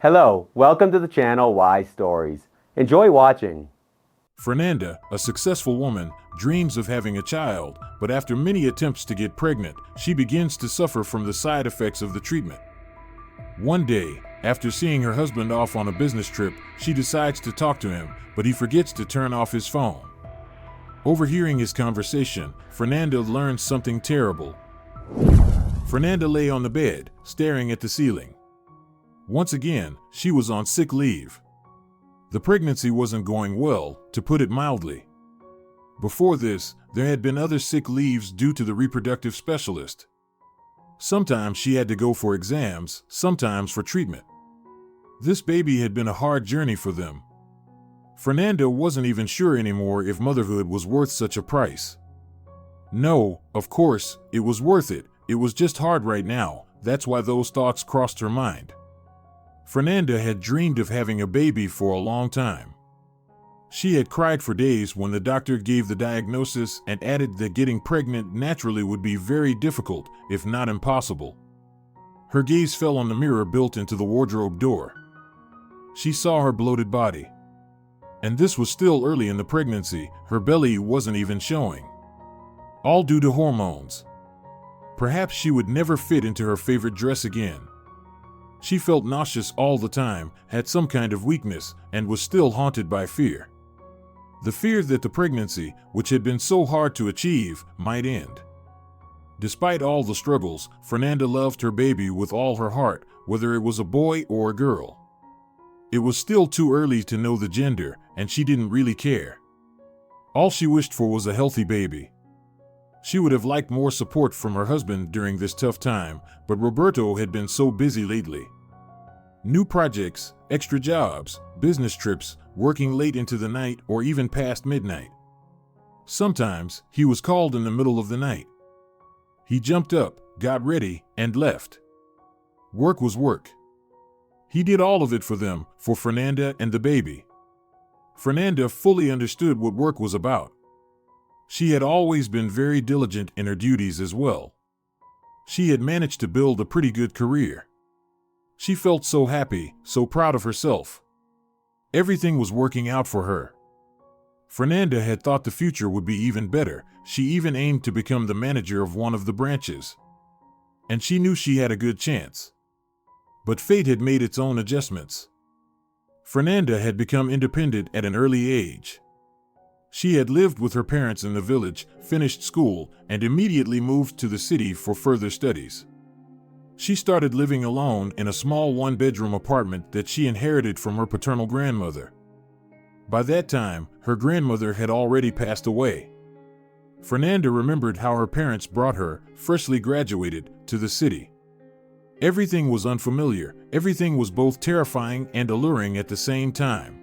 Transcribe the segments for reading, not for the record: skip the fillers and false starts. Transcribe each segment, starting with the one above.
Hello, welcome to the channel Why Stories. Enjoy watching. Fernanda, a successful woman, dreams of having a child, but after many attempts to get pregnant, she begins to suffer from the side effects of the treatment. One day, after seeing her husband off on a business trip, she decides to talk to him, but he forgets to turn off his phone. Overhearing his conversation, Fernanda learns something terrible. Fernanda lay on the bed, staring at the ceiling. Once again, she was on sick leave. The pregnancy wasn't going well, to put it mildly. Before this, there had been other sick leaves due to the reproductive specialist. Sometimes she had to go for exams, sometimes for treatment. This baby had been a hard journey for them. Fernanda wasn't even sure anymore if motherhood was worth such a price. No, of course, it was worth it. It was just hard right now. That's why those thoughts crossed her mind. Fernanda had dreamed of having a baby for a long time. She had cried for days when the doctor gave the diagnosis and added that getting pregnant naturally would be very difficult, if not impossible. Her gaze fell on the mirror built into the wardrobe door. She saw her bloated body. And this was still early in the pregnancy, her belly wasn't even showing. All due to hormones. Perhaps she would never fit into her favorite dress again. She felt nauseous all the time, had some kind of weakness, and was still haunted by fear. The fear that the pregnancy, which had been so hard to achieve, might end. Despite all the struggles, Fernanda loved her baby with all her heart, whether it was a boy or a girl. It was still too early to know the gender, and she didn't really care. All she wished for was a healthy baby. She would have liked more support from her husband during this tough time, but Roberto had been so busy lately. New projects, extra jobs, business trips, working late into the night or even past midnight. Sometimes, he was called in the middle of the night. He jumped up, got ready, and left. Work was work. He did all of it for them, for Fernanda and the baby. Fernanda fully understood what work was about. She had always been very diligent in her duties as well. She had managed to build a pretty good career. She felt so happy, so proud of herself. Everything was working out for her. Fernanda had thought the future would be even better. She even aimed to become the manager of one of the branches. And she knew she had a good chance. But fate had made its own adjustments. Fernanda had become independent at an early age. She had lived with her parents in the village, finished school, and immediately moved to the city for further studies. She started living alone in a small one-bedroom apartment that she inherited from her paternal grandmother. By that time, her grandmother had already passed away. Fernanda remembered how her parents brought her, freshly graduated, to the city. Everything was unfamiliar, everything was both terrifying and alluring at the same time.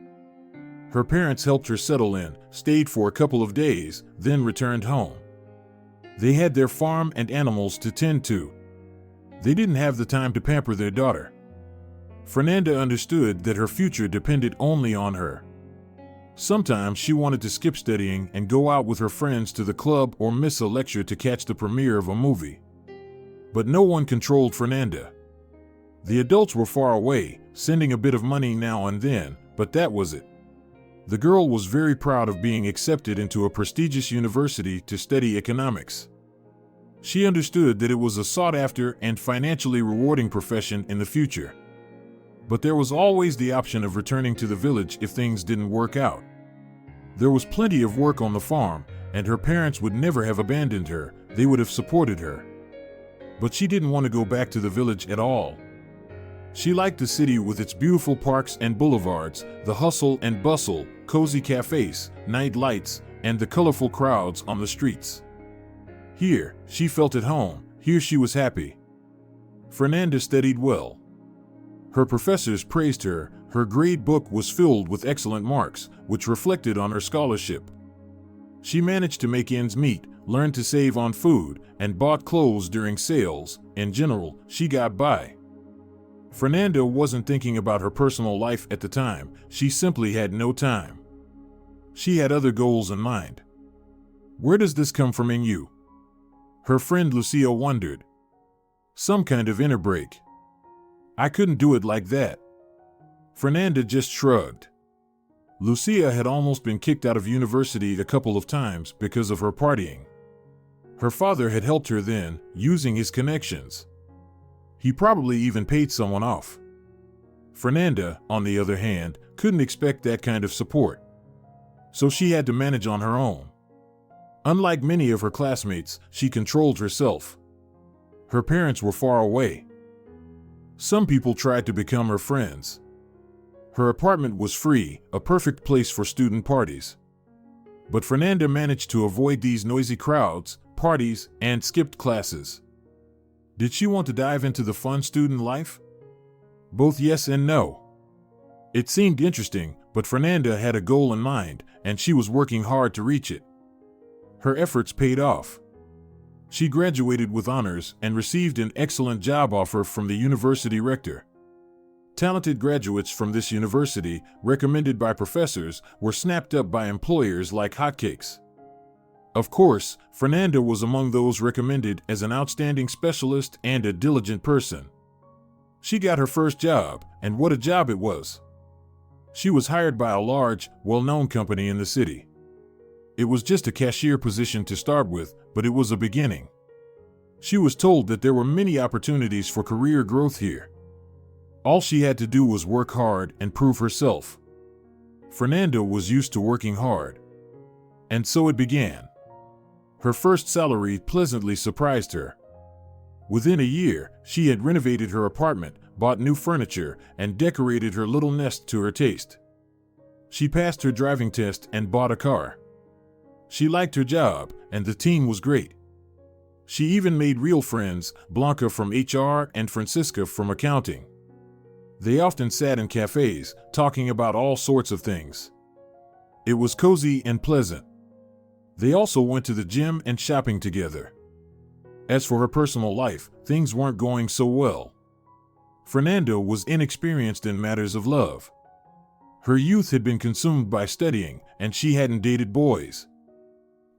Her parents helped her settle in, stayed for a couple of days, then returned home. They had their farm and animals to tend to. They didn't have the time to pamper their daughter. Fernanda understood that her future depended only on her. Sometimes she wanted to skip studying and go out with her friends to the club or miss a lecture to catch the premiere of a movie. But no one controlled Fernanda. The adults were far away, sending a bit of money now and then, but that was it. The girl was very proud of being accepted into a prestigious university to study economics. She understood that it was a sought-after and financially rewarding profession in the future. But there was always the option of returning to the village if things didn't work out. There was plenty of work on the farm, and her parents would never have abandoned her, they would have supported her. But she didn't want to go back to the village at all. She liked the city with its beautiful parks and boulevards, the hustle and bustle, cozy cafes, night lights, and the colorful crowds on the streets. Here, she felt at home. Here she was happy. Fernanda studied well. Her professors praised her. Her grade book was filled with excellent marks, which reflected on her scholarship. She managed to make ends meet, learned to save on food, and bought clothes during sales. In general, she got by. Fernanda wasn't thinking about her personal life at the time. She simply had no time. She had other goals in mind. Where does this come from in you? Her friend Lucia wondered. Some kind of inner break. I couldn't do it like that. Fernanda just shrugged. Lucia had almost been kicked out of university a couple of times because of her partying. Her father had helped her then, using his connections. He probably even paid someone off. Fernanda, on the other hand, couldn't expect that kind of support. So she had to manage on her own. Unlike many of her classmates, she controlled herself. Her parents were far away. Some people tried to become her friends. Her apartment was free, a perfect place for student parties. But Fernanda managed to avoid these noisy crowds, parties, and skipped classes. Did she want to dive into the fun student life? Both yes and no. It seemed interesting, but Fernanda had a goal in mind, and she was working hard to reach it. Her efforts paid off. She graduated with honors and received an excellent job offer from the university rector. Talented graduates from this university, recommended by professors, were snapped up by employers like hotcakes. Of course, Fernanda was among those recommended as an outstanding specialist and a diligent person. She got her first job, and what a job it was. She was hired by a large, well-known company in the city. It was just a cashier position to start with, but it was a beginning. She was told that there were many opportunities for career growth here. All she had to do was work hard and prove herself. Fernanda was used to working hard. And so it began. Her first salary pleasantly surprised her. Within a year, she had renovated her apartment, bought new furniture, and decorated her little nest to her taste. She passed her driving test and bought a car. She liked her job, and the team was great. She even made real friends, Blanca from HR and Francisca from accounting. They often sat in cafes, talking about all sorts of things. It was cozy and pleasant. They also went to the gym and shopping together. As for her personal life, things weren't going so well. Fernanda was inexperienced in matters of love. Her youth had been consumed by studying, and she hadn't dated boys.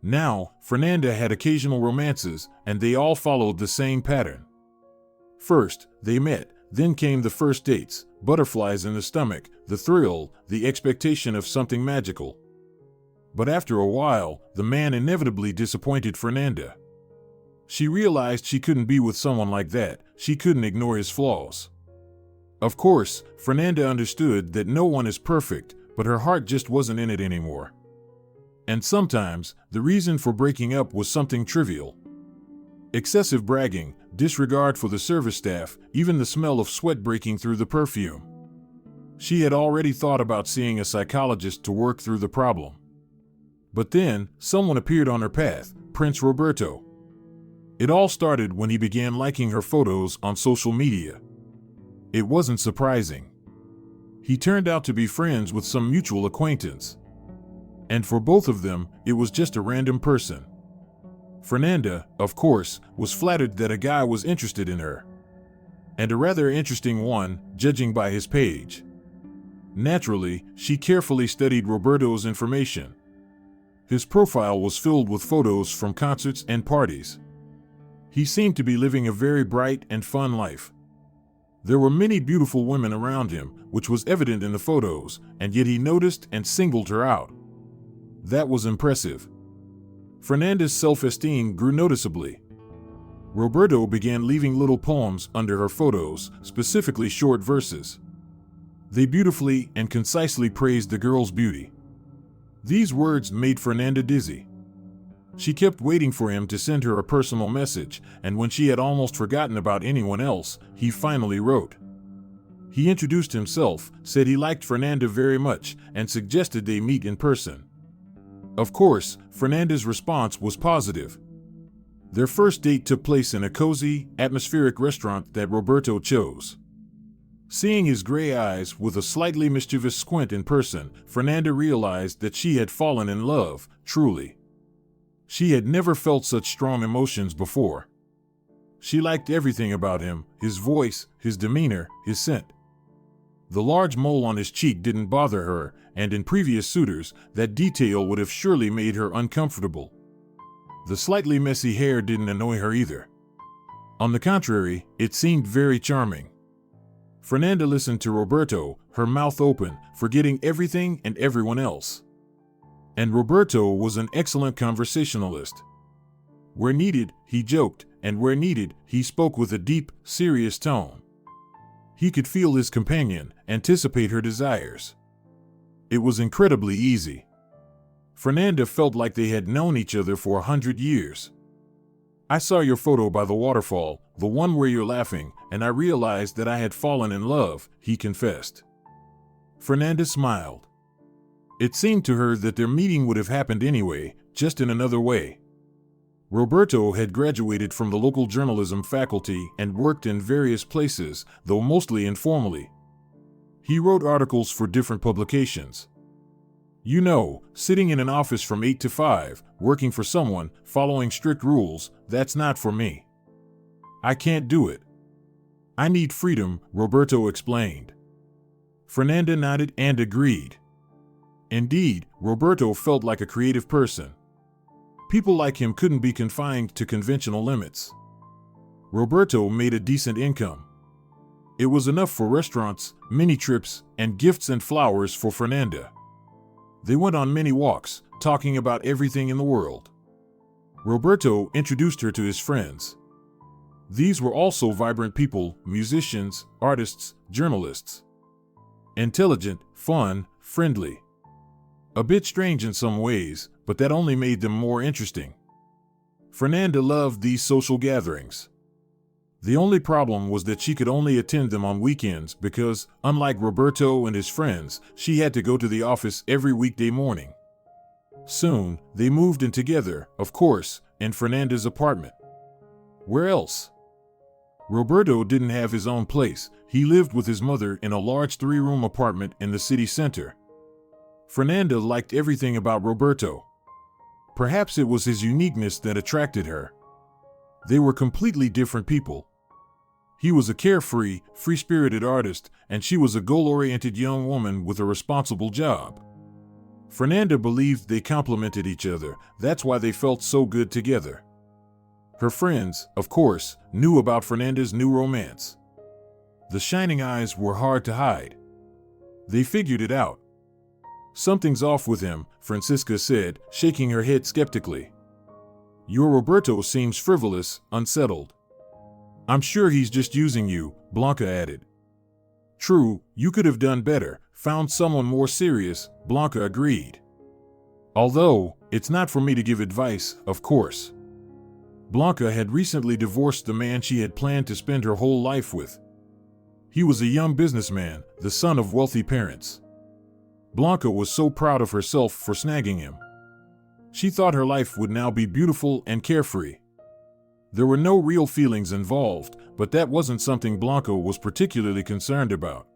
Now, Fernanda had occasional romances, and they all followed the same pattern. First, they met, then came the first dates, butterflies in the stomach, the thrill, the expectation of something magical. But after a while, the man inevitably disappointed Fernanda. She realized she couldn't be with someone like that. She couldn't ignore his flaws. Of course, Fernanda understood that no one is perfect, but her heart just wasn't in it anymore. And sometimes, the reason for breaking up was something trivial. Excessive bragging, disregard for the service staff, even the smell of sweat breaking through the perfume. She had already thought about seeing a psychologist to work through the problem. But then, someone appeared on her path, Prince Roberto. It all started when he began liking her photos on social media. It wasn't surprising. He turned out to be friends with some mutual acquaintance. And for both of them, it was just a random person. Fernanda, of course, was flattered that a guy was interested in her. And a rather interesting one, judging by his page. Naturally, she carefully studied Roberto's information. His profile was filled with photos from concerts and parties. He seemed to be living a very bright and fun life. There were many beautiful women around him, which was evident in the photos, and yet he noticed and singled her out. That was impressive. Fernanda's self-esteem grew noticeably. Roberto began leaving little poems under her photos, specifically short verses. They beautifully and concisely praised the girl's beauty. These words made Fernanda dizzy. She kept waiting for him to send her a personal message, and when she had almost forgotten about anyone else, he finally wrote. He introduced himself, said he liked Fernanda very much, and suggested they meet in person. Of course, Fernanda's response was positive. Their first date took place in a cozy, atmospheric restaurant that Roberto chose. Seeing his gray eyes with a slightly mischievous squint in person, Fernanda realized that she had fallen in love, truly. She had never felt such strong emotions before. She liked everything about him, his voice, his demeanor, his scent. The large mole on his cheek didn't bother her, and in previous suitors, that detail would have surely made her uncomfortable. The slightly messy hair didn't annoy her either. On the contrary, it seemed very charming. Fernanda listened to Roberto, her mouth open, forgetting everything and everyone else. And Roberto was an excellent conversationalist. Where needed, he joked, and where needed, he spoke with a deep, serious tone. He could feel his companion, anticipate her desires. It was incredibly easy. Fernanda felt like they had known each other for 100 years. I saw your photo by the waterfall, the one where you're laughing, and I realized that I had fallen in love, he confessed. Fernanda smiled. It seemed to her that their meeting would have happened anyway, just in another way. Roberto had graduated from the local journalism faculty and worked in various places, though mostly informally. He wrote articles for different publications. You know, sitting in an office from 8 to 5, working for someone, following strict rules, that's not for me. I can't do it. I need freedom, Roberto explained. Fernanda nodded and agreed. Indeed, Roberto felt like a creative person. People like him couldn't be confined to conventional limits. Roberto made a decent income. It was enough for restaurants, mini trips, and gifts and flowers for Fernanda. They went on many walks, talking about everything in the world. Roberto introduced her to his friends. These were also vibrant people, musicians, artists, journalists. Intelligent, fun, friendly. A bit strange in some ways, but that only made them more interesting. Fernanda loved these social gatherings. The only problem was that she could only attend them on weekends because, unlike Roberto and his friends, she had to go to the office every weekday morning. Soon, they moved in together, of course, in Fernanda's apartment. Where else? Roberto didn't have his own place. He lived with his mother in a large 3-room apartment in the city center. Fernanda liked everything about Roberto. Perhaps it was his uniqueness that attracted her. They were completely different people. He was a carefree, free-spirited artist, and she was a goal-oriented young woman with a responsible job. Fernanda believed they complemented each other. That's why they felt so good together. Her friends, of course, knew about Fernanda's new romance. The shining eyes were hard to hide. They figured it out. Something's off with him, Francisca said, shaking her head skeptically. Your Roberto seems frivolous, unsettled. I'm sure he's just using you, Blanca added. True, you could have done better, found someone more serious, Blanca agreed. Although, it's not for me to give advice, of course. Blanca had recently divorced the man she had planned to spend her whole life with. He was a young businessman, the son of wealthy parents. Blanca was so proud of herself for snagging him. She thought her life would now be beautiful and carefree. There were no real feelings involved, but that wasn't something Blanca was particularly concerned about.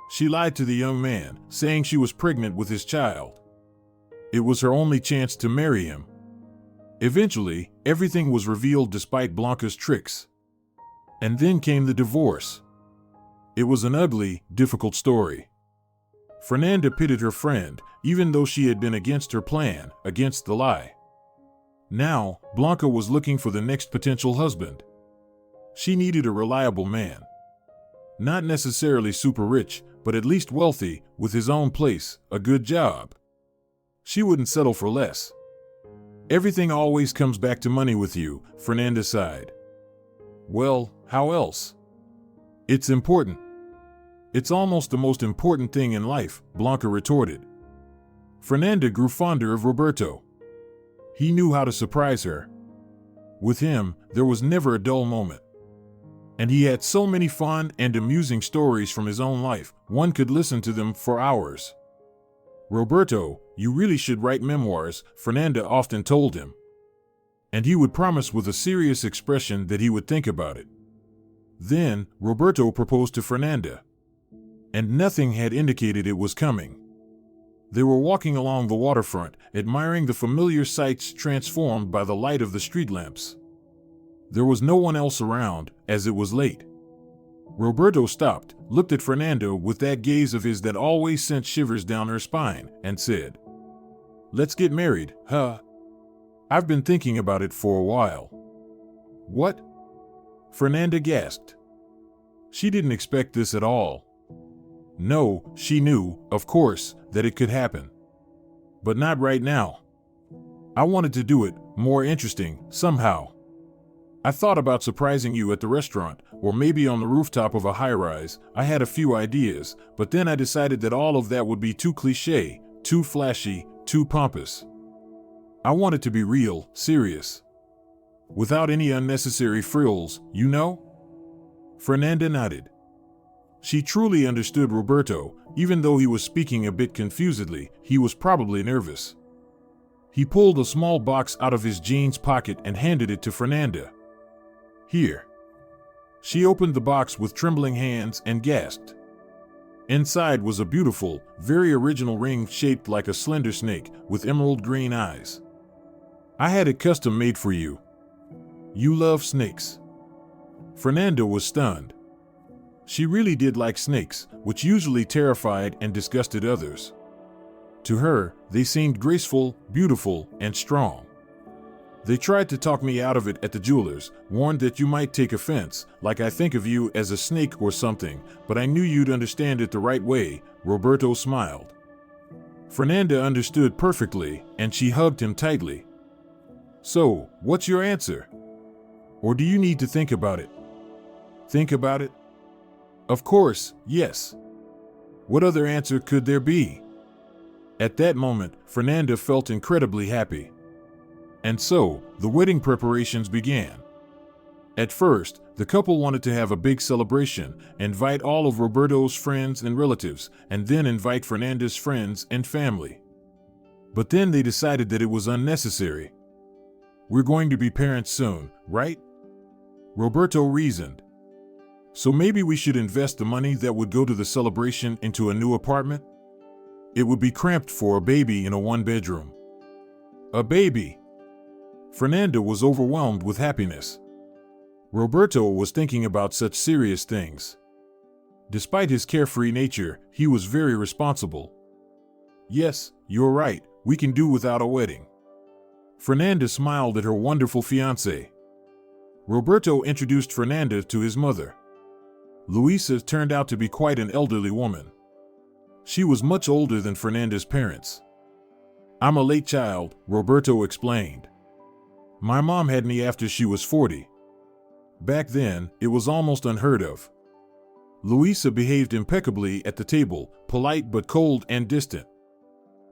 She lied to the young man, saying she was pregnant with his child. It was her only chance to marry him. Eventually, everything was revealed despite Blanca's tricks. And then came the divorce. It was an ugly, difficult story. Fernanda pitied her friend, even though she had been against her plan, against the lie. Now, Blanca was looking for the next potential husband. She needed a reliable man. Not necessarily super rich, but at least wealthy, with his own place, a good job. She wouldn't settle for less. Everything always comes back to money with you, Fernanda sighed. Well, how else? It's important. It's almost the most important thing in life, Blanca retorted. Fernanda grew fonder of Roberto. He knew how to surprise her. With him, there was never a dull moment. And he had so many fun and amusing stories from his own life, one could listen to them for hours. Roberto, you really should write memoirs, Fernanda often told him. And he would promise with a serious expression that he would think about it. Then, Roberto proposed to Fernanda. And nothing had indicated it was coming. They were walking along the waterfront, admiring the familiar sights transformed by the light of the street lamps. There was no one else around, as it was late. Roberto stopped, looked at Fernanda with that gaze of his that always sent shivers down her spine, and said, "Let's get married, huh? I've been thinking about it for a while." "What?" Fernanda gasped. She didn't expect this at all. No, she knew, of course, that it could happen. But not right now. I wanted to do it more interesting, somehow. I thought about surprising you at the restaurant, or maybe on the rooftop of a high-rise. I had a few ideas, but then I decided that all of that would be too cliché, too flashy, too pompous. I wanted to be real, serious. Without any unnecessary frills, you know? Fernanda nodded. She truly understood Roberto. Even though he was speaking a bit confusedly, he was probably nervous. He pulled a small box out of his jeans pocket and handed it to Fernanda. Here. She opened the box with trembling hands and gasped. Inside was a beautiful, very original ring shaped like a slender snake with emerald green eyes. I had it custom made for you. You love snakes. Fernanda was stunned. She really did like snakes, which usually terrified and disgusted others. To her, they seemed graceful, beautiful, and strong. They tried to talk me out of it at the jeweler's, warned that you might take offense, like I think of you as a snake or something, but I knew you'd understand it the right way. Roberto smiled. Fernanda understood perfectly, and she hugged him tightly. So, what's your answer? Or do you need to think about it? Think about it? Of course, yes. What other answer could there be? At that moment, Fernanda felt incredibly happy. And so, the wedding preparations began. At first, the couple wanted to have a big celebration, invite all of Roberto's friends and relatives, and then invite Fernanda's friends and family. But then they decided that it was unnecessary. We're going to be parents soon, right? Roberto reasoned. So maybe we should invest the money that would go to the celebration into a new apartment? It would be cramped for a baby in a one-bedroom. A baby! Fernanda was overwhelmed with happiness. Roberto was thinking about such serious things. Despite his carefree nature, he was very responsible. Yes, you're right, we can do without a wedding. Fernanda smiled at her wonderful fiancé. Roberto introduced Fernanda to his mother. Luisa turned out to be quite an elderly woman. She was much older than Fernanda's parents. I'm a late child, Roberto explained. My mom had me after she was 40. Back then, it was almost unheard of. Luisa behaved impeccably at the table, polite but cold and distant.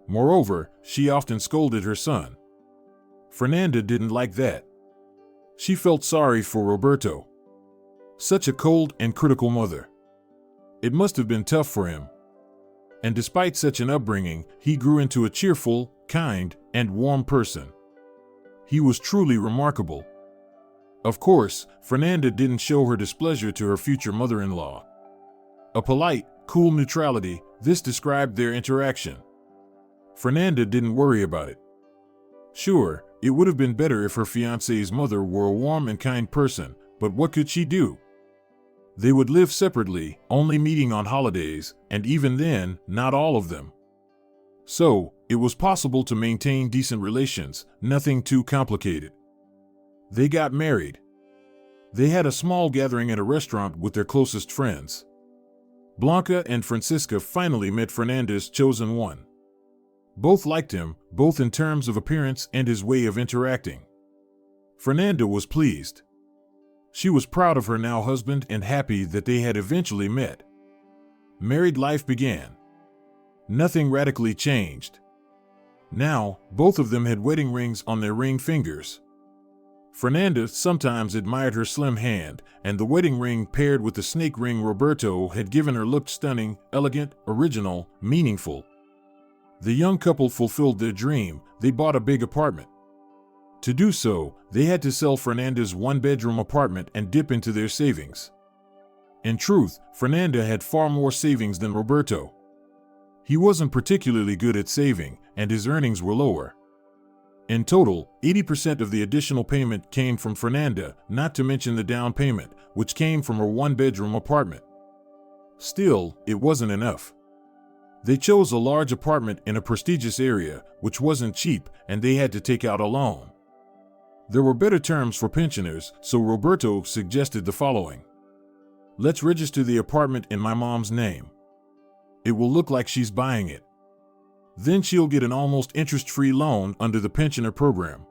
Moreover, she often scolded her son. Fernanda didn't like that. She felt sorry for Roberto. Such a cold and critical mother. It must have been tough for him. And despite such an upbringing, he grew into a cheerful, kind, and warm person. He was truly remarkable. Of course, Fernanda didn't show her displeasure to her future mother-in-law. A polite, cool neutrality, this described their interaction. Fernanda didn't worry about it. Sure, it would have been better if her fiancé's mother were a warm and kind person, but what could she do? They would live separately, only meeting on holidays, and even then, not all of them. So, it was possible to maintain decent relations, nothing too complicated. They got married. They had a small gathering at a restaurant with their closest friends. Blanca and Francisca finally met Fernanda's chosen one. Both liked him, both in terms of appearance and his way of interacting. Fernanda was pleased. She was proud of her now husband and happy that they had eventually met. Married life began. Nothing radically changed. Now, both of them had wedding rings on their ring fingers. Fernanda sometimes admired her slim hand, and the wedding ring paired with the snake ring Roberto had given her looked stunning, elegant, original, meaningful. The young couple fulfilled their dream. They bought a big apartment. To do so, they had to sell Fernanda's one-bedroom apartment and dip into their savings. In truth, Fernanda had far more savings than Roberto. He wasn't particularly good at saving, and his earnings were lower. In total, 80% of the additional payment came from Fernanda, not to mention the down payment, which came from her one-bedroom apartment. Still, it wasn't enough. They chose a large apartment in a prestigious area, which wasn't cheap, and they had to take out a loan. There were better terms for pensioners, so Roberto suggested the following. Let's register the apartment in my mom's name. It will look like she's buying it. Then she'll get an almost interest-free loan under the pensioner program.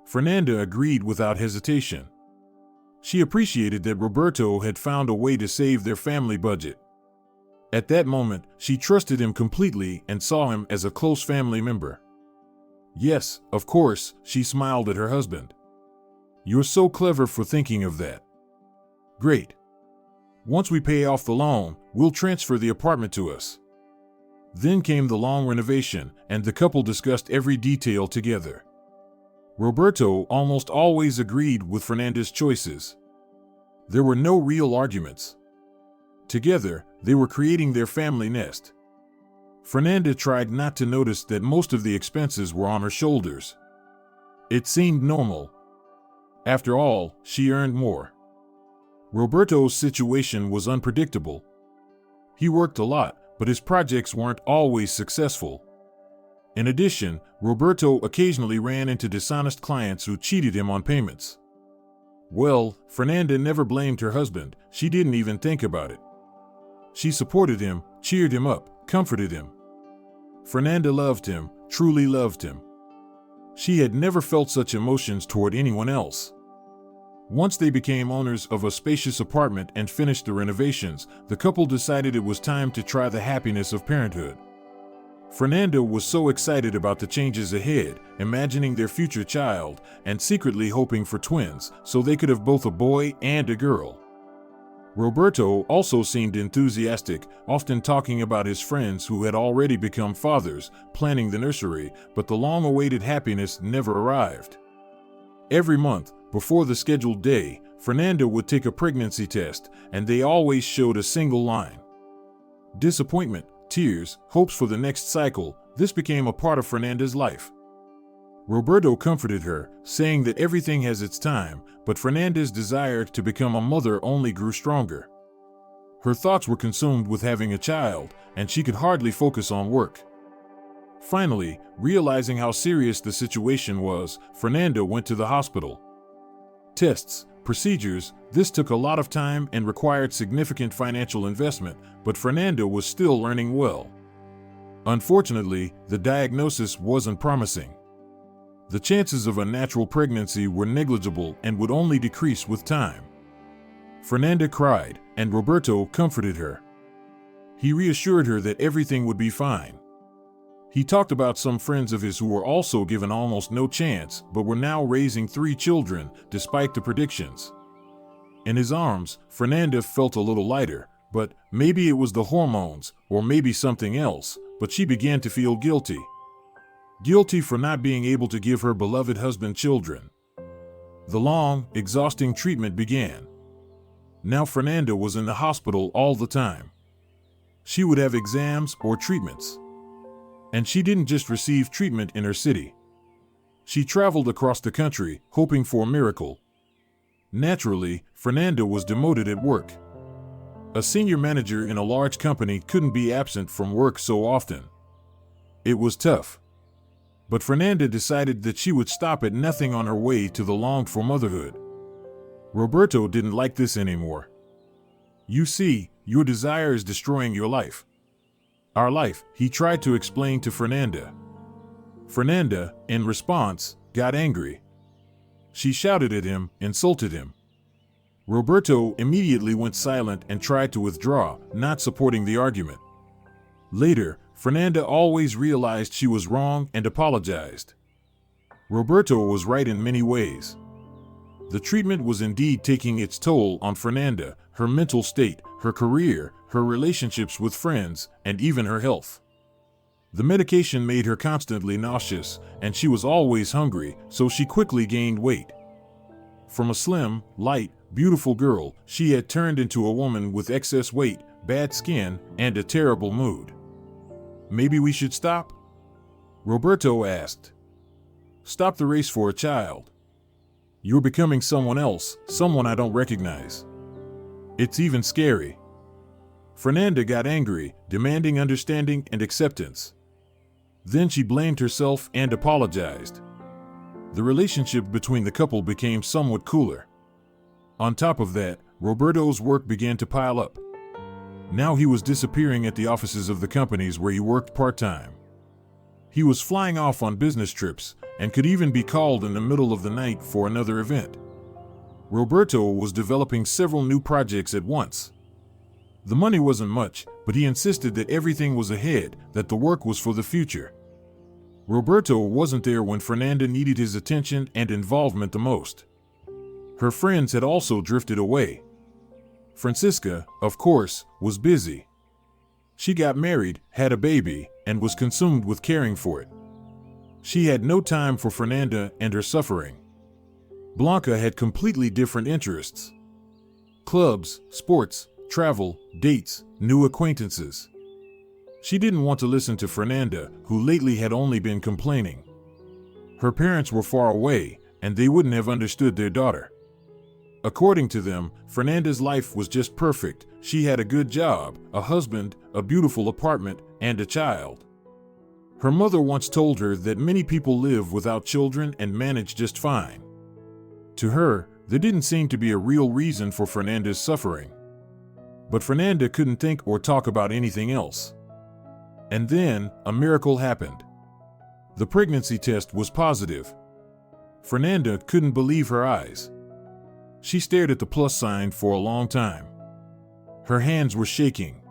Fernanda agreed without hesitation. She appreciated that Roberto had found a way to save their family budget. At that moment, she trusted him completely and saw him as a close family member. Yes, of course, she smiled at her husband. You're so clever for thinking of that. Great. Once we pay off the loan, we'll transfer the apartment to us. Then came the long renovation, and the couple discussed every detail together. Roberto almost always agreed with Fernanda's choices. There were no real arguments. Together, they were creating their family nest. Fernanda tried not to notice that most of the expenses were on her shoulders. It seemed normal. After all, she earned more. Roberto's situation was unpredictable. He worked a lot, but his projects weren't always successful. In addition, Roberto occasionally ran into dishonest clients who cheated him on payments. Well, Fernanda never blamed her husband. She didn't even think about it. She supported him, cheered him up, comforted him. Fernanda loved him, truly loved him. She had never felt such emotions toward anyone else. Once they became owners of a spacious apartment and finished the renovations, the couple decided it was time to try the happiness of parenthood. Fernanda was so excited about the changes ahead, imagining their future child, and secretly hoping for twins, so they could have both a boy and a girl. Roberto also seemed enthusiastic, often talking about his friends who had already become fathers, planning the nursery, but the long-awaited happiness never arrived. Every month, before the scheduled day, Fernanda would take a pregnancy test, and they always showed a single line. Disappointment, tears, hopes for the next cycle, this became a part of Fernanda's life. Roberto comforted her, saying that everything has its time, but Fernanda's desire to become a mother only grew stronger. Her thoughts were consumed with having a child, and she could hardly focus on work. Finally, realizing how serious the situation was, Fernanda went to the hospital. Tests, procedures, this took a lot of time and required significant financial investment, but Fernanda was still earning well. Unfortunately, the diagnosis wasn't promising. The chances of a natural pregnancy were negligible and would only decrease with time. Fernanda cried, and Roberto comforted her. He reassured her that everything would be fine. He talked about some friends of his who were also given almost no chance, but were now raising 3 children, despite the predictions. In his arms, Fernanda felt a little lighter, but maybe it was the hormones, or maybe something else, but she began to feel guilty. Guilty for not being able to give her beloved husband children. The long, exhausting treatment began. Now Fernanda was in the hospital all the time. She would have exams or treatments. And she didn't just receive treatment in her city. She traveled across the country, hoping for a miracle. Naturally, Fernanda was demoted at work. A senior manager in a large company couldn't be absent from work so often. It was tough. But Fernanda decided that she would stop at nothing on her way to the longed-for motherhood. Roberto didn't like this anymore. You see, your desire is destroying your life. Our life, he tried to explain to Fernanda. Fernanda, in response, got angry. She shouted at him, insulted him. Roberto immediately went silent and tried to withdraw, not supporting the argument. Later, Fernanda always realized she was wrong and apologized. Roberto was right in many ways. The treatment was indeed taking its toll on Fernanda, her mental state, her career, her relationships with friends, and even her health. The medication made her constantly nauseous, and she was always hungry, so she quickly gained weight. From a slim, light, beautiful girl, she had turned into a woman with excess weight, bad skin, and a terrible mood. Maybe we should stop? Roberto asked. Stop the race for a child. You're becoming someone else, someone I don't recognize. It's even scary. Fernanda got angry, demanding understanding and acceptance. Then she blamed herself and apologized. The relationship between the couple became somewhat cooler. On top of that, Roberto's work began to pile up. Now he was disappearing at the offices of the companies where he worked part-time. He was flying off on business trips and could even be called in the middle of the night for another event. Roberto was developing several new projects at once. The money wasn't much, but he insisted that everything was ahead, that the work was for the future. Roberto wasn't there when Fernanda needed his attention and involvement the most. Her friends had also drifted away. Francisca, of course, was busy. She got married, had a baby, and was consumed with caring for it. She had no time for Fernanda and her suffering. Blanca had completely different interests. Clubs, sports, travel, dates, new acquaintances. She didn't want to listen to Fernanda, who lately had only been complaining. Her parents were far away, and they wouldn't have understood their daughter. According to them, Fernanda's life was just perfect. She had a good job, a husband, a beautiful apartment, and a child. Her mother once told her that many people live without children and manage just fine. To her, there didn't seem to be a real reason for Fernanda's suffering. But Fernanda couldn't think or talk about anything else. And then, a miracle happened. The pregnancy test was positive. Fernanda couldn't believe her eyes. She stared at the plus sign for a long time. Her hands were shaking.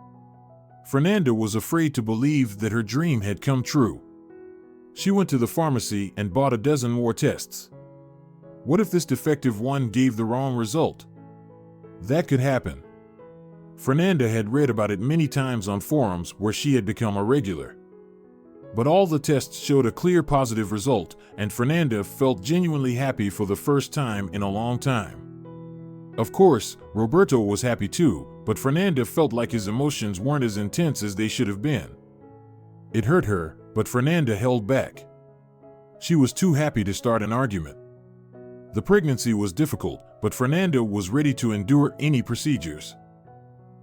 Fernanda was afraid to believe that her dream had come true. She went to the pharmacy and bought a dozen more tests. What if this defective one gave the wrong result? That could happen. Fernanda had read about it many times on forums where she had become a regular. But all the tests showed a clear positive result, and Fernanda felt genuinely happy for the first time in a long time. Of course, Roberto was happy too, but Fernanda felt like his emotions weren't as intense as they should have been. It hurt her, but Fernanda held back. She was too happy to start an argument. The pregnancy was difficult, but Fernanda was ready to endure any procedures.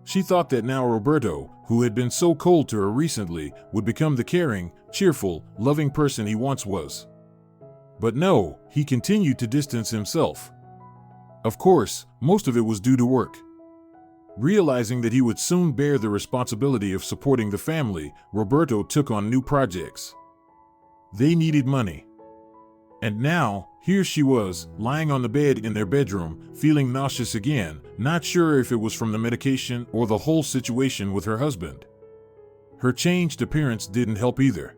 She thought that now Roberto, who had been so cold to her recently, would become the caring, cheerful, loving person he once was. But no, he continued to distance himself. Of course, most of it was due to work. Realizing that he would soon bear the responsibility of supporting the family, Roberto took on new projects. They needed money. And now, here she was, lying on the bed in their bedroom, feeling nauseous again, not sure if it was from the medication or the whole situation with her husband. Her changed appearance didn't help either.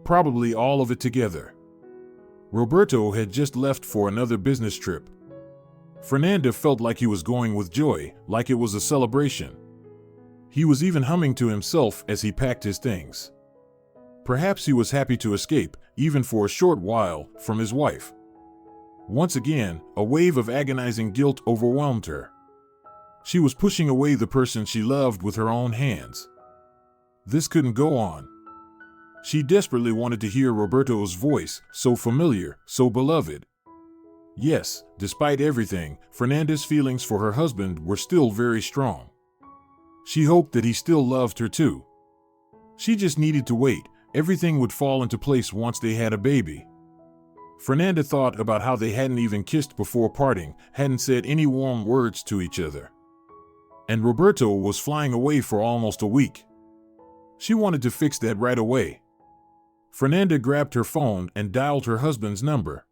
Probably all of it together. Roberto had just left for another business trip. Fernanda felt like he was going with joy, like it was a celebration. He was even humming to himself as he packed his things. Perhaps he was happy to escape, even for a short while, from his wife. Once again, a wave of agonizing guilt overwhelmed her. She was pushing away the person she loved with her own hands. This couldn't go on. She desperately wanted to hear Roberto's voice, so familiar, so beloved. Yes, despite everything, Fernanda's feelings for her husband were still very strong. She hoped that he still loved her too. She just needed to wait. Everything would fall into place once they had a baby. Fernanda thought about how they hadn't even kissed before parting, hadn't said any warm words to each other. And Roberto was flying away for almost a week. She wanted to fix that right away. Fernanda grabbed her phone and dialed her husband's number.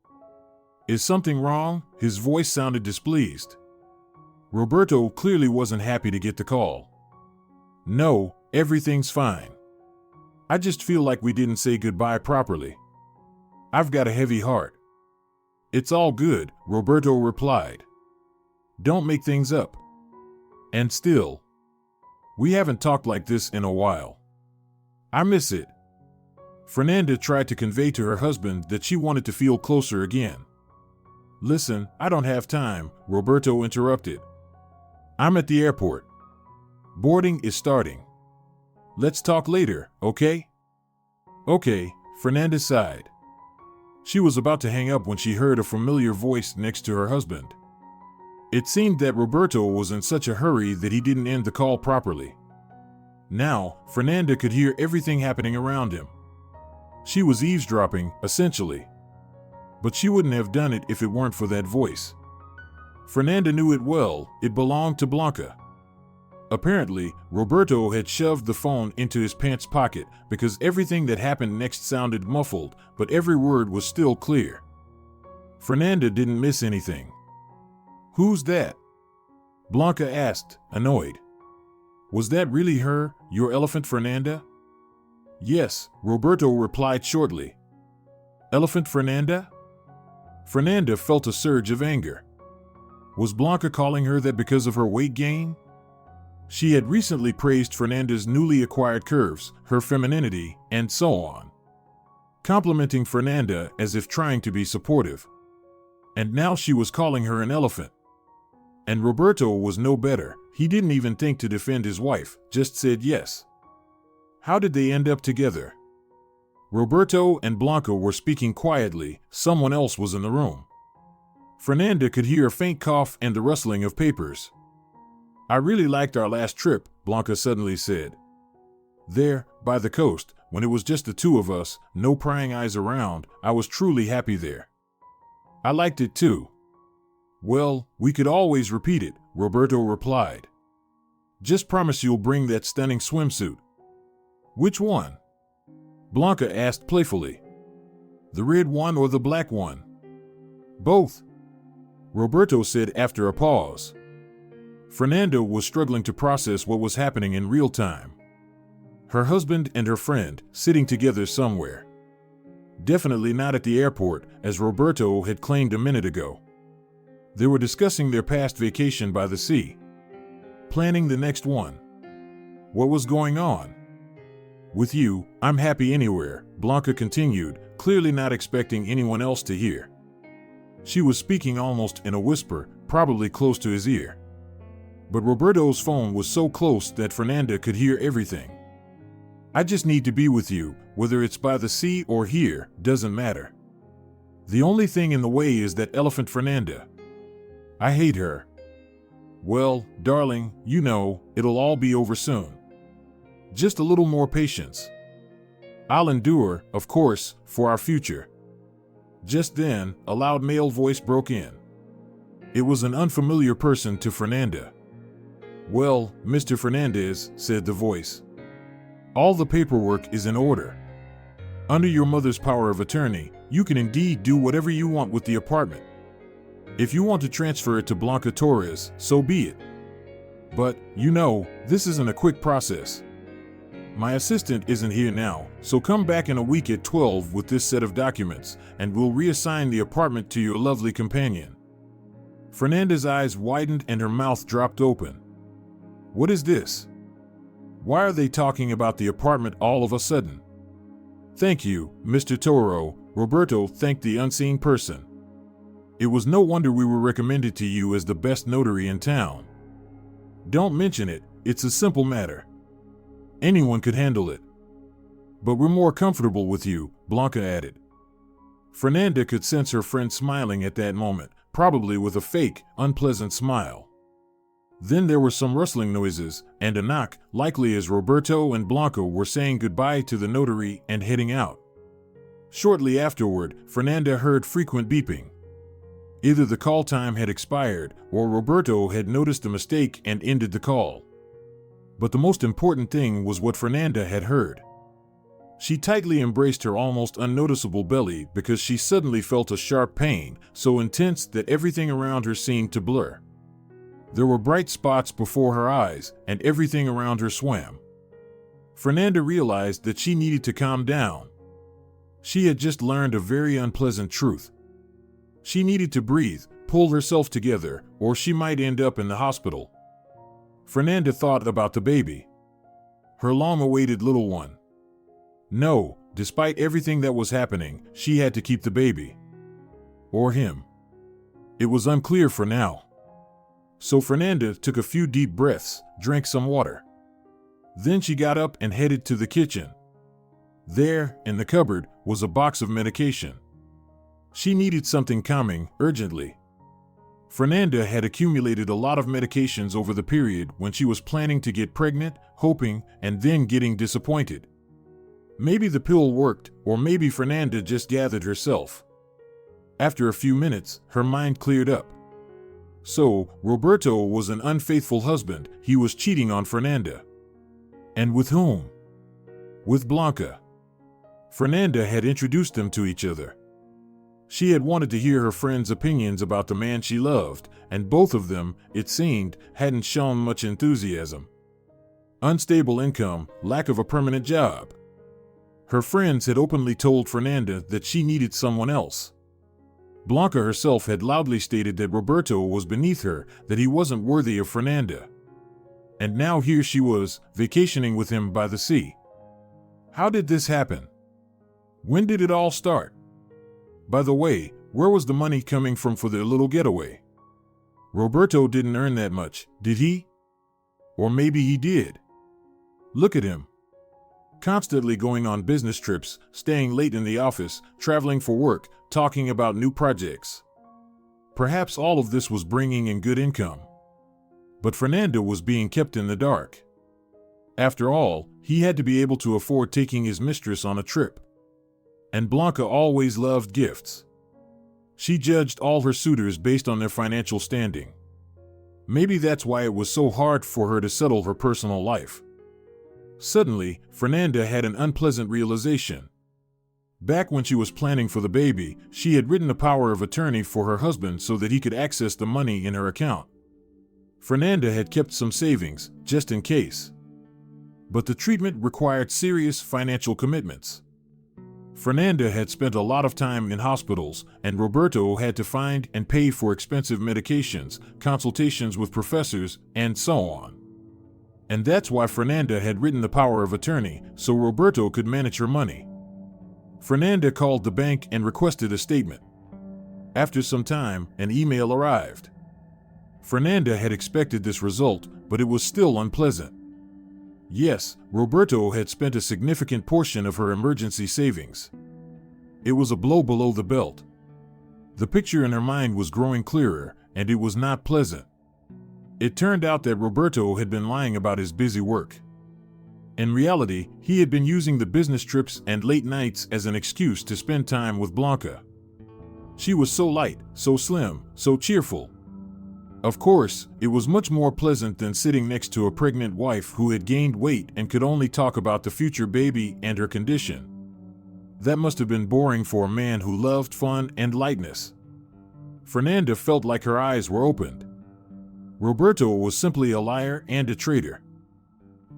"Is something wrong?" His voice sounded displeased. Roberto clearly wasn't happy to get the call. "No, everything's fine. I just feel like we didn't say goodbye properly. I've got a heavy heart." "It's all good," Roberto replied. "Don't make things up. And still, we haven't talked like this in a while. I miss it." Fernanda tried to convey to her husband that she wanted to feel closer again. "Listen, I don't have time," Roberto interrupted. "I'm at the airport. Boarding is starting. Let's talk later, okay?" "Okay," Fernanda sighed. She was about to hang up when she heard a familiar voice next to her husband. It seemed that Roberto was in such a hurry that he didn't end the call properly. Now, Fernanda could hear everything happening around him. She was eavesdropping, essentially. But she wouldn't have done it if it weren't for that voice. Fernanda knew it well, it belonged to Blanca. Apparently, Roberto had shoved the phone into his pants pocket because everything that happened next sounded muffled, but every word was still clear. Fernanda didn't miss anything. "Who's that?" Blanca asked, annoyed. "Was that really her, your elephant, Fernanda?" "Yes," Roberto replied shortly. "Elephant Fernanda?" Fernanda felt a surge of anger. Was Blanca calling her that because of her weight gain? She had recently praised Fernanda's newly acquired curves, her femininity, and so on, complimenting Fernanda as if trying to be supportive. And now she was calling her an elephant. And Roberto was no better. He didn't even think to defend his wife, just said yes. How did they end up together? Roberto and Blanca were speaking quietly. Someone else was in the room. Fernanda could hear a faint cough and the rustling of papers. "I really liked our last trip," Blanca suddenly said. "There, by the coast, when it was just the two of us, no prying eyes around, I was truly happy there." "I liked it too." "Well, we could always repeat it," Roberto replied. "Just promise you'll bring that stunning swimsuit." "Which one?" Blanca asked playfully. "The red one or the black one?" "Both," Roberto said after a pause. Fernanda was struggling to process what was happening in real time. Her husband and her friend sitting together somewhere. Definitely not at the airport, as Roberto had claimed a minute ago. They were discussing their past vacation by the sea. Planning the next one. What was going on? "With you, I'm happy anywhere," Blanca continued, clearly not expecting anyone else to hear. She was speaking almost in a whisper, probably close to his ear. But Roberto's phone was so close that Fernanda could hear everything. "I just need to be with you, whether it's by the sea or here, doesn't matter. The only thing in the way is that elephant Fernanda. I hate her." "Well, darling, you know, it'll all be over soon. Just a little more patience. I'll endure, of course, for our future." Just then, a loud male voice broke in. It was an unfamiliar person to Fernanda. "Well, Mr. Fernandez," said the voice. "All the paperwork is in order. Under your mother's power of attorney, you can indeed do whatever you want with the apartment. If you want to transfer it to Blanca Torres, so be it. But, you know, this isn't a quick process. My assistant isn't here now, so come back in a week at 12 with this set of documents, and we'll reassign the apartment to your lovely companion." Fernanda's eyes widened and her mouth dropped open. What is this? Why are they talking about the apartment all of a sudden? "Thank you, Mr. Toro," Roberto thanked the unseen person. "It was no wonder we were recommended to you as the best notary in town. Don't mention it, it's a simple matter. Anyone could handle it. But we're more comfortable with you," Blanca added. Fernanda could sense her friend smiling at that moment, probably with a fake, unpleasant smile. Then there were some rustling noises, and a knock, likely as Roberto and Blanca were saying goodbye to the notary and heading out. Shortly afterward, Fernanda heard frequent beeping. Either the call time had expired, or Roberto had noticed a mistake and ended the call. But the most important thing was what Fernanda had heard. She tightly embraced her almost unnoticeable belly because she suddenly felt a sharp pain, so intense that everything around her seemed to blur. There were bright spots before her eyes, and everything around her swam. Fernanda realized that she needed to calm down. She had just learned a very unpleasant truth. She needed to breathe, pull herself together, or she might end up in the hospital. Fernanda thought about the baby. Her long-awaited little one. No, despite everything that was happening, she had to keep the baby. Or him. It was unclear for now. So Fernanda took a few deep breaths, drank some water. Then she got up and headed to the kitchen. There, in the cupboard, was a box of medication. She needed something calming, urgently. Fernanda had accumulated a lot of medications over the period when she was planning to get pregnant, hoping, and then getting disappointed. Maybe the pill worked, or maybe Fernanda just gathered herself. After a few minutes, her mind cleared up. So, Roberto was an unfaithful husband. He was cheating on Fernanda. And with whom? With Blanca. Fernanda had introduced them to each other. She had wanted to hear her friends' opinions about the man she loved, and both of them, it seemed, hadn't shown much enthusiasm. Unstable income, lack of a permanent job. Her friends had openly told Fernanda that she needed someone else. Blanca herself had loudly stated that Roberto was beneath her, that he wasn't worthy of Fernanda. And now here she was, vacationing with him by the sea. How did this happen? When did it all start? By the way, where was the money coming from for their little getaway? Roberto didn't earn that much, did he? Or maybe he did. Look at him. Constantly going on business trips, staying late in the office, traveling for work, talking about new projects. Perhaps all of this was bringing in good income. But Fernanda was being kept in the dark. After all, he had to be able to afford taking his mistress on a trip. And Blanca always loved gifts. She judged all her suitors based on their financial standing. Maybe that's why it was so hard for her to settle her personal life. Suddenly, Fernanda had an unpleasant realization. Back when she was planning for the baby, she had written a power of attorney for her husband so that he could access the money in her account. Fernanda had kept some savings, just in case. But the treatment required serious financial commitments. Fernanda had spent a lot of time in hospitals, and Roberto had to find and pay for expensive medications, consultations with professors, and so on. And that's why Fernanda had written the power of attorney, so Roberto could manage her money. Fernanda called the bank and requested a statement. After some time, an email arrived. Fernanda had expected this result, but it was still unpleasant. Yes, Roberto had spent a significant portion of her emergency savings. It was a blow below the belt. The picture in her mind was growing clearer, and it was not pleasant. It turned out that Roberto had been lying about his busy work. In reality, he had been using the business trips and late nights as an excuse to spend time with Blanca. She was so light, so slim, so cheerful. Of course, it was much more pleasant than sitting next to a pregnant wife who had gained weight and could only talk about the future baby and her condition. That must have been boring for a man who loved fun and lightness. Fernanda felt like her eyes were opened. Roberto was simply a liar and a traitor.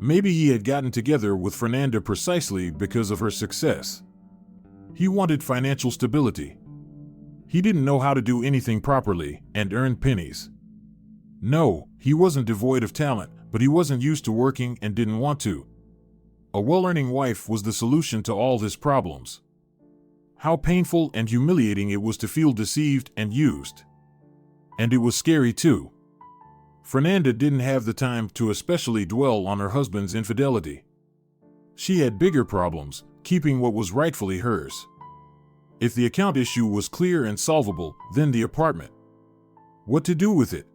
Maybe he had gotten together with Fernanda precisely because of her success. He wanted financial stability. He didn't know how to do anything properly and earn pennies. No, he wasn't devoid of talent, but he wasn't used to working and didn't want to. A well-earning wife was the solution to all his problems. How painful and humiliating it was to feel deceived and used. And it was scary too. Fernanda didn't have the time to especially dwell on her husband's infidelity. She had bigger problems, keeping what was rightfully hers. If the account issue was clear and solvable, then the apartment. What to do with it?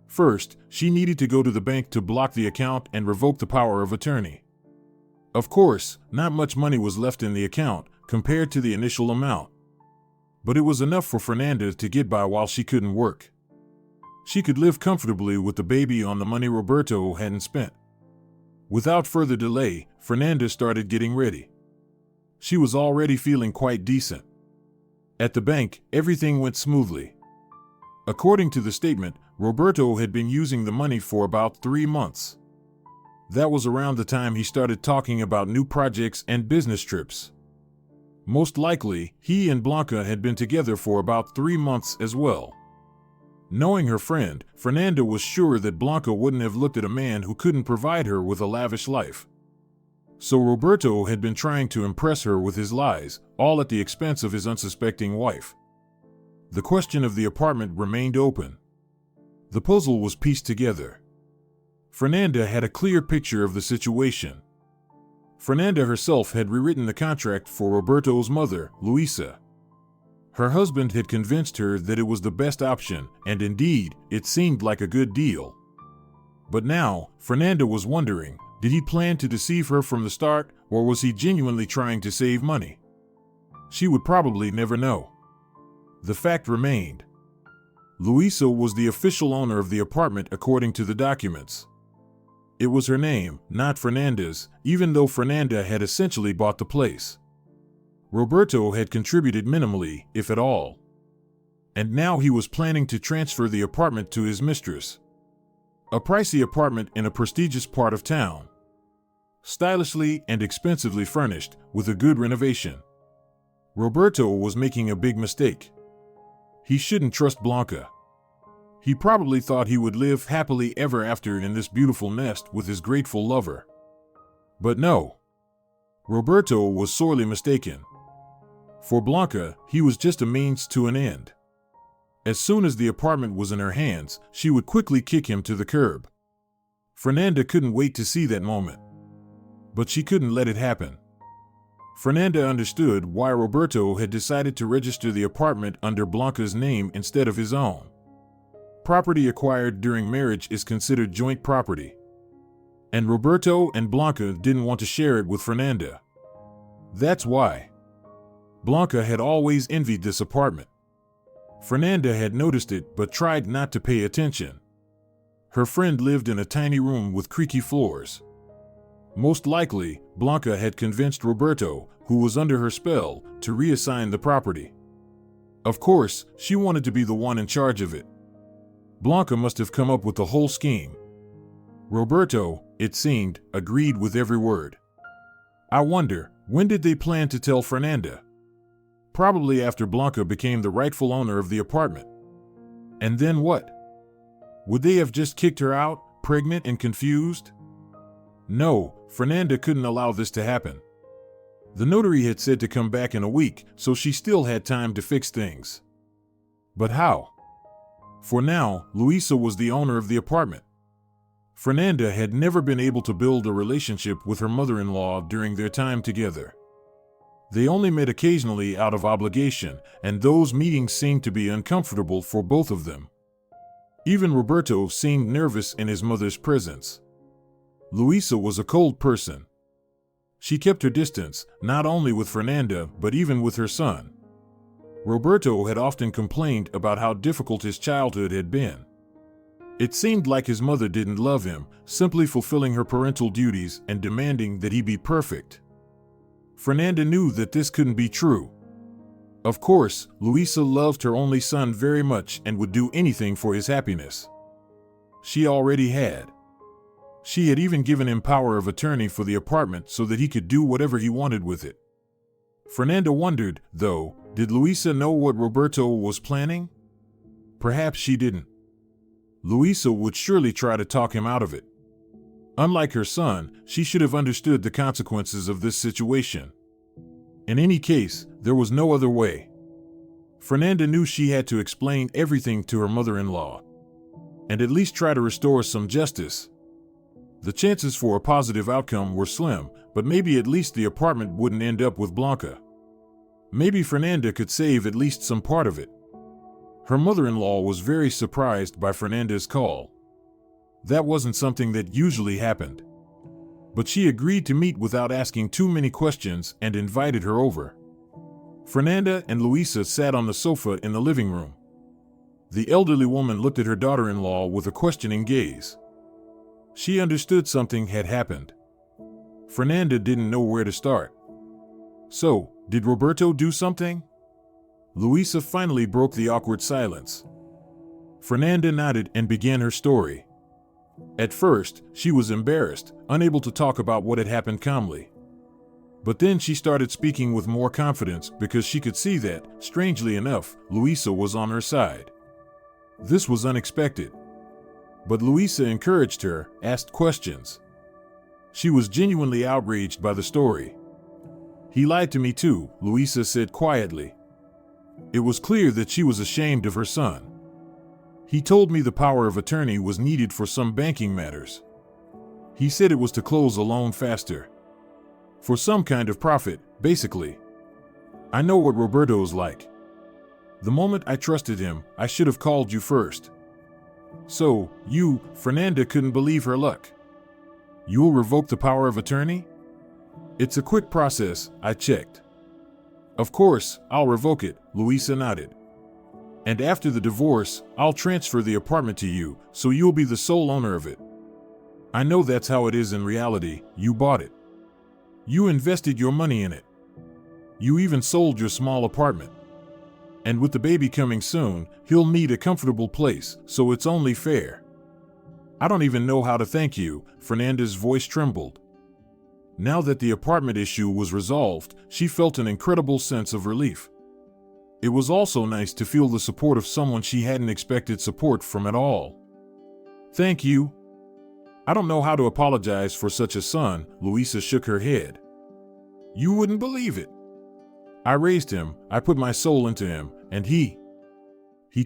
First, she needed to go to the bank to block the account and revoke the power of attorney. Of course, not much money was left in the account compared to the initial amount. But it was enough for Fernanda to get by while she couldn't work. She could live comfortably with the baby on the money Roberto hadn't spent. Without further delay, Fernanda started getting ready. She was already feeling quite decent. At the bank, everything went smoothly. According to the statement, Roberto had been using the money for about 3 months. That was around the time he started talking about new projects and business trips. Most likely, he and Blanca had been together for about 3 months as well. Knowing her friend, Fernanda was sure that Blanca wouldn't have looked at a man who couldn't provide her with a lavish life. So Roberto had been trying to impress her with his lies, all at the expense of his unsuspecting wife. The question of the apartment remained open. The puzzle was pieced together. Fernanda had a clear picture of the situation. Fernanda herself had rewritten the contract for Roberto's mother, Luisa. Her husband had convinced her that it was the best option, and indeed, it seemed like a good deal. But now, Fernanda was wondering, did he plan to deceive her from the start, or was he genuinely trying to save money? She would probably never know. The fact remained. Luisa was the official owner of the apartment according to the documents. It was her name, not Fernanda's, even though Fernanda had essentially bought the place. Roberto had contributed minimally, if at all. And now he was planning to transfer the apartment to his mistress. A pricey apartment in a prestigious part of town. Stylishly and expensively furnished, with a good renovation. Roberto was making a big mistake. He shouldn't trust Blanca. He probably thought he would live happily ever after in this beautiful nest with his grateful lover. But no. Roberto was sorely mistaken. For Blanca, he was just a means to an end. As soon as the apartment was in her hands, she would quickly kick him to the curb. Fernanda couldn't wait to see that moment. But she couldn't let it happen. Fernanda understood why Roberto had decided to register the apartment under Blanca's name instead of his own. Property acquired during marriage is considered joint property. And Roberto and Blanca didn't want to share it with Fernanda. That's why. Blanca had always envied this apartment. Fernanda had noticed it but tried not to pay attention. Her friend lived in a tiny room with creaky floors. Most likely, Blanca had convinced Roberto, who was under her spell, to reassign the property. Of course, she wanted to be the one in charge of it. Blanca must have come up with the whole scheme. Roberto, it seemed, agreed with every word. I wonder, when did they plan to tell Fernanda? Probably after Blanca became the rightful owner of the apartment. And then what? Would they have just kicked her out, pregnant and confused? No, Fernanda couldn't allow this to happen. The notary had said to come back in a week, so she still had time to fix things. But how? For now, Luisa was the owner of the apartment. Fernanda had never been able to build a relationship with her mother-in-law during their time together. They only met occasionally out of obligation, and those meetings seemed to be uncomfortable for both of them. Even Roberto seemed nervous in his mother's presence. Luisa was a cold person. She kept her distance, not only with Fernanda, but even with her son. Roberto had often complained about how difficult his childhood had been. It seemed like his mother didn't love him, simply fulfilling her parental duties and demanding that he be perfect. Fernanda knew that this couldn't be true. Of course, Luisa loved her only son very much and would do anything for his happiness. She already had. She had even given him power of attorney for the apartment so that he could do whatever he wanted with it. Fernanda wondered, though, did Luisa know what Roberto was planning? Perhaps she didn't. Luisa would surely try to talk him out of it. Unlike her son, she should have understood the consequences of this situation. In any case, there was no other way. Fernanda knew she had to explain everything to her mother-in-law, and at least try to restore some justice. The chances for a positive outcome were slim, but maybe at least the apartment wouldn't end up with Blanca. Maybe Fernanda could save at least some part of it. Her mother-in-law was very surprised by Fernanda's call. That wasn't something that usually happened. But she agreed to meet without asking too many questions and invited her over. Fernanda and Luisa sat on the sofa in the living room. The elderly woman looked at her daughter-in-law with a questioning gaze. She understood something had happened. Fernanda didn't know where to start. So, did Roberto do something? Luisa finally broke the awkward silence. Fernanda nodded and began her story. At first, she was embarrassed, unable to talk about what had happened calmly. But then she started speaking with more confidence because she could see that, strangely enough, Luisa was on her side. This was unexpected. But Luisa encouraged her, asked questions. She was genuinely outraged by the story. He lied to me too, Luisa said quietly. It was clear that she was ashamed of her son. He told me the power of attorney was needed for some banking matters. He said it was to close a loan faster. For some kind of profit, basically. I know what Roberto's like. The moment I trusted him, I should have called you first. So, you, Fernanda couldn't believe her luck. You'll revoke the power of attorney? It's a quick process, I checked. Of course, I'll revoke it, Luisa nodded. And after the divorce, I'll transfer the apartment to you, so you'll be the sole owner of it. I know that's how it is in reality. You bought it. You invested your money in it. You even sold your small apartment. And with the baby coming soon, he'll need a comfortable place, so it's only fair. I don't even know how to thank you. Fernanda's voice trembled. Now that the apartment issue was resolved, she felt an incredible sense of relief. It was also nice to feel the support of someone she hadn't expected support from at all. Thank you. I don't know how to apologize for such a son. Louisa shook her head. You wouldn't believe it. I raised him, I put my soul into him, and he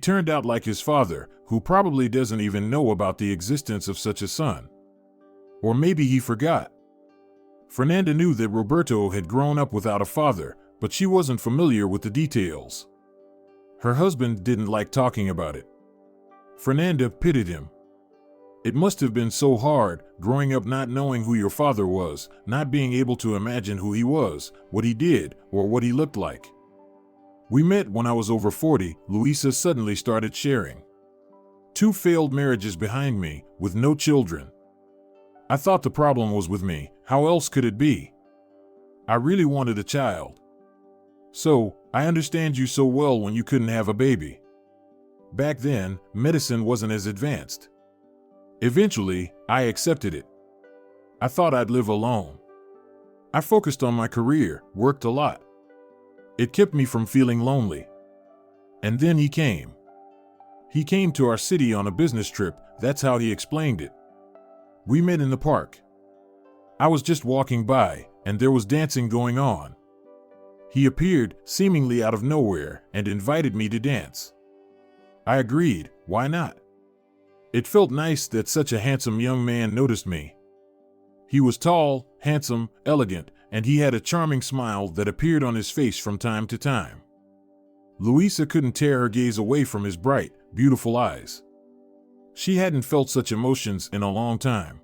turned out like his father, who probably doesn't even know about the existence of such a son. Or maybe he forgot. Fernanda knew that Roberto had grown up without a father, but she wasn't familiar with the details. Her husband didn't like talking about it. Fernanda pitied him. It must have been so hard, growing up not knowing who your father was, not being able to imagine who he was, what he did, or what he looked like. We met when I was over 40, Louisa suddenly started sharing. 2 failed marriages behind me, with no children. I thought the problem was with me. How else could it be? I really wanted a child. So, I understand you so well when you couldn't have a baby. Back then, medicine wasn't as advanced. Eventually, I accepted it. I thought I'd live alone. I focused on my career, worked a lot. It kept me from feeling lonely. And then he came. He came to our city on a business trip, that's how he explained it. We met in the park. I was just walking by, and there was dancing going on. He appeared, seemingly out of nowhere, and invited me to dance. I agreed, why not? It felt nice that such a handsome young man noticed me. He was tall, handsome, elegant, and he had a charming smile that appeared on his face from time to time. Louisa couldn't tear her gaze away from his bright, beautiful eyes. She hadn't felt such emotions in a long time.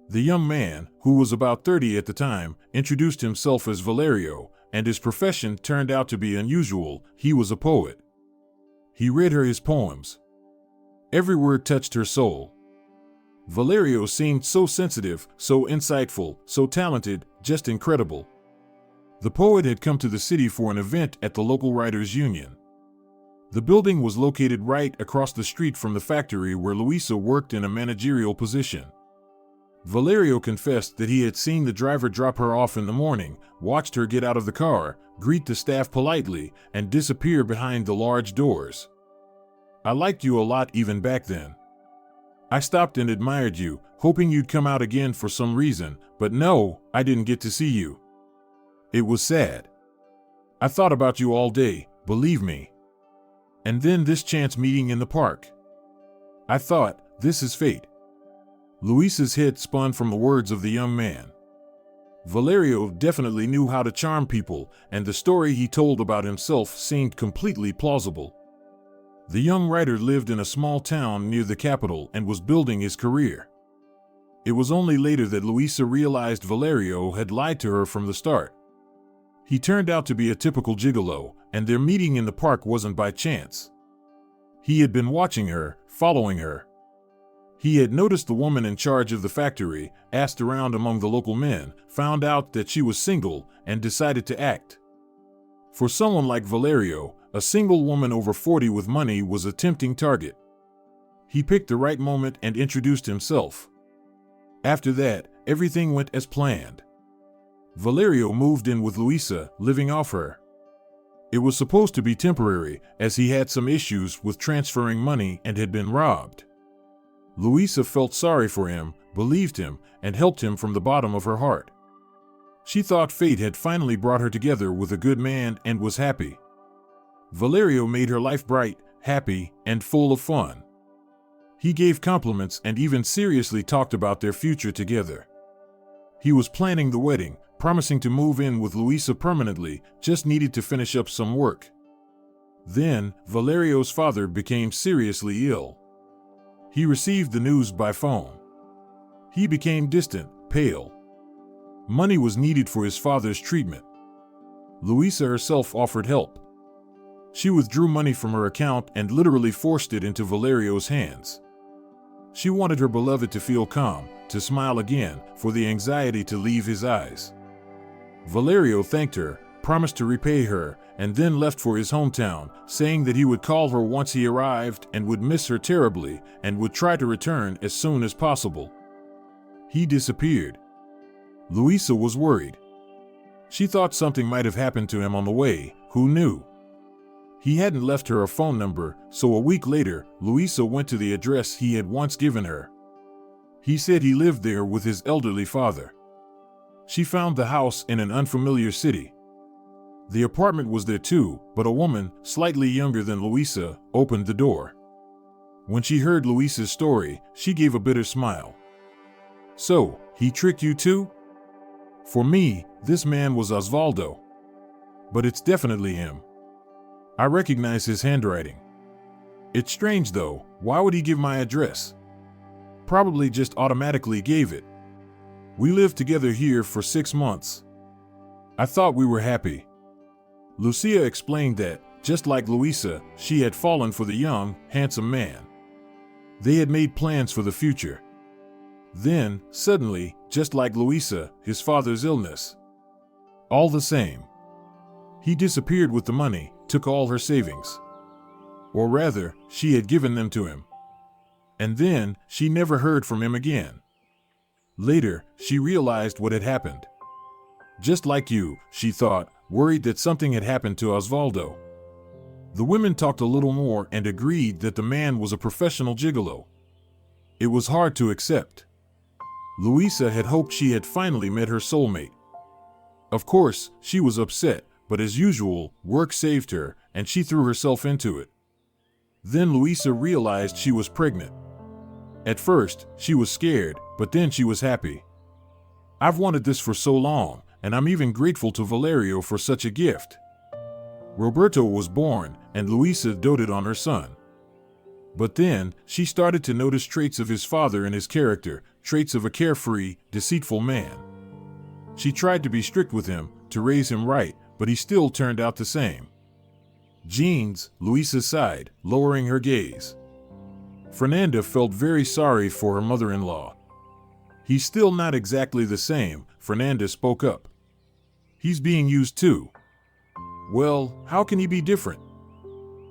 The young man, who was about 30 at the time, introduced himself as Valerio, and his profession turned out to be unusual. He was a poet. He read her his poems. Every word touched her soul. Valerio seemed so sensitive, so insightful, so talented, just incredible. The poet had come to the city for an event at the local writers' union. The building was located right across the street from the factory where Louisa worked in a managerial position. Valerio confessed that he had seen the driver drop her off in the morning, watched her get out of the car, greet the staff politely, and disappear behind the large doors. I liked you a lot even back then. I stopped and admired you, hoping you'd come out again for some reason, but no, I didn't get to see you. It was sad. I thought about you all day, believe me. And then this chance meeting in the park. I thought, this is fate. Luisa's head spun from the words of the young man. Valerio definitely knew how to charm people, and the story he told about himself seemed completely plausible. The young writer lived in a small town near the capital and was building his career. It was only later that Louisa realized Valerio had lied to her from the start. He turned out to be a typical gigolo, and their meeting in the park wasn't by chance. He had been watching her, following her. He had noticed the woman in charge of the factory, asked around among the local men, found out that she was single, and decided to act. For someone like Valerio, a single woman over 40 with money was a tempting target. He picked the right moment and introduced himself. After that, everything went as planned. Valerio moved in with Louisa, living off her. It was supposed to be temporary, as he had some issues with transferring money and had been robbed. Louisa felt sorry for him, believed him, and helped him from the bottom of her heart. She thought fate had finally brought her together with a good man and was happy. Valerio made her life bright, happy, and full of fun. He gave compliments and even seriously talked about their future together. He was planning the wedding, promising to move in with Louisa permanently, just needed to finish up some work. Then, Valerio's father became seriously ill. He received the news by phone. He became distant, pale. Money was needed for his father's treatment. Louisa herself offered help. She withdrew money from her account and literally forced it into Valerio's hands. She wanted her beloved to feel calm, to smile again, for the anxiety to leave his eyes. Valerio thanked her, promised to repay her, and then left for his hometown, saying that he would call her once he arrived and would miss her terribly and would try to return as soon as possible. He disappeared. Luisa was worried. She thought something might have happened to him on the way, who knew? He hadn't left her a phone number, so a week later, Luisa went to the address he had once given her. He said he lived there with his elderly father. She found the house in an unfamiliar city. The apartment was there too, but a woman, slightly younger than Luisa, opened the door. When she heard Luisa's story, she gave a bitter smile. "So, he tricked you too? For me, this man was Osvaldo. But it's definitely him. I recognize his handwriting. It's strange though, why would he give my address? Probably just automatically gave it. We lived together here for 6 months. I thought we were happy." Lucia explained that, just like Luisa, she had fallen for the young, handsome man. They had made plans for the future. Then, suddenly, just like Luisa, his father's illness. All the same. He disappeared with the money, took all her savings. Or rather, she had given them to him. And then, she never heard from him again. Later, she realized what had happened. Just like you, she thought, worried that something had happened to Osvaldo. The women talked a little more and agreed that the man was a professional gigolo. It was hard to accept. Luisa had hoped she had finally met her soulmate. Of course, she was upset, but as usual, work saved her, and she threw herself into it. Then Luisa realized she was pregnant. At first, she was scared, but then she was happy. "I've wanted this for so long, and I'm even grateful to Valerio for such a gift." Roberto was born, and Luisa doted on her son. But then, she started to notice traits of his father in his character, traits of a carefree, deceitful man. She tried to be strict with him, to raise him right, but he still turned out the same. "Jeans," Luisa sighed, lowering her gaze. Fernanda felt very sorry for her mother-in-law. "He's still not exactly the same," Fernanda spoke up. "He's being used too." "Well, how can he be different?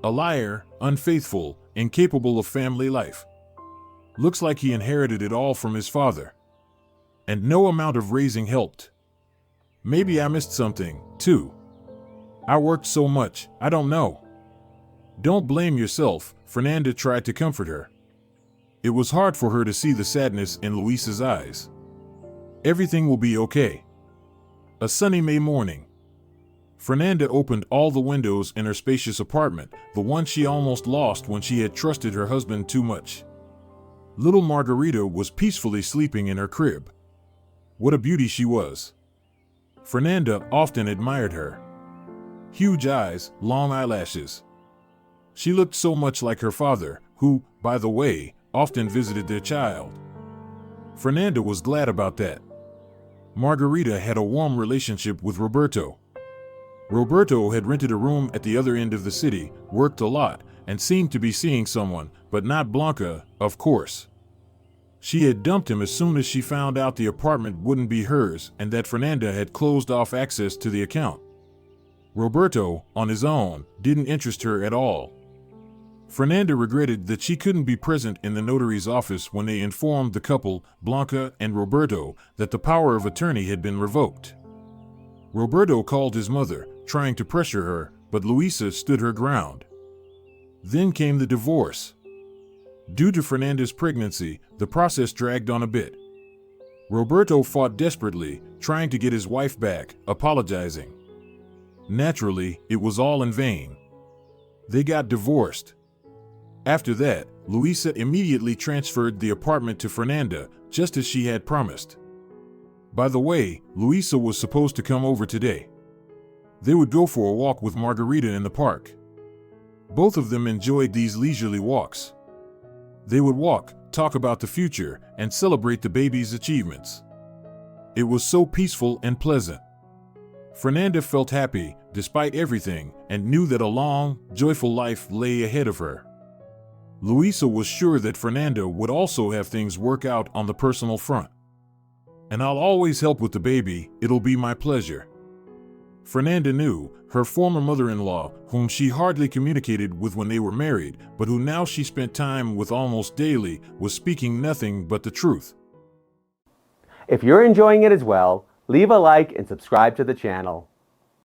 A liar, unfaithful, incapable of family life. Looks like he inherited it all from his father. And no amount of raising helped. Maybe I missed something, too. I worked so much, I don't know." "Don't blame yourself," Fernanda tried to comfort her. It was hard for her to see the sadness in Luisa's eyes. "Everything will be okay." A sunny May morning. Fernanda opened all the windows in her spacious apartment, the one she almost lost when she had trusted her husband too much. Little Margarita was peacefully sleeping in her crib. What a beauty she was. Fernanda often admired her. Huge eyes, long eyelashes. She looked so much like her father, who, by the way, often visited their child. Fernanda was glad about that. Margarita had a warm relationship with Roberto. Roberto had rented a room at the other end of the city, worked a lot, and seemed to be seeing someone, but not Blanca, of course. She had dumped him as soon as she found out the apartment wouldn't be hers and that Fernanda had closed off access to the account. Roberto, on his own, didn't interest her at all. Fernanda regretted that she couldn't be present in the notary's office when they informed the couple, Blanca and Roberto, that the power of attorney had been revoked. Roberto called his mother, trying to pressure her, but Luisa stood her ground. Then came the divorce. Due to Fernanda's pregnancy, the process dragged on a bit. Roberto fought desperately, trying to get his wife back, apologizing. Naturally, it was all in vain. They got divorced. After that, Luisa immediately transferred the apartment to Fernanda, just as she had promised. By the way, Luisa was supposed to come over today. They would go for a walk with Margarita in the park. Both of them enjoyed these leisurely walks. They would walk, talk about the future, and celebrate the baby's achievements. It was so peaceful and pleasant. Fernanda felt happy, despite everything, and knew that a long, joyful life lay ahead of her. Luisa was sure that Fernanda would also have things work out on the personal front. "And I'll always help with the baby, it'll be my pleasure." Fernanda knew her former mother-in-law, whom she hardly communicated with when they were married, but who now she spent time with almost daily, was speaking nothing but the truth. If you're enjoying it as well, leave a like and subscribe to the channel.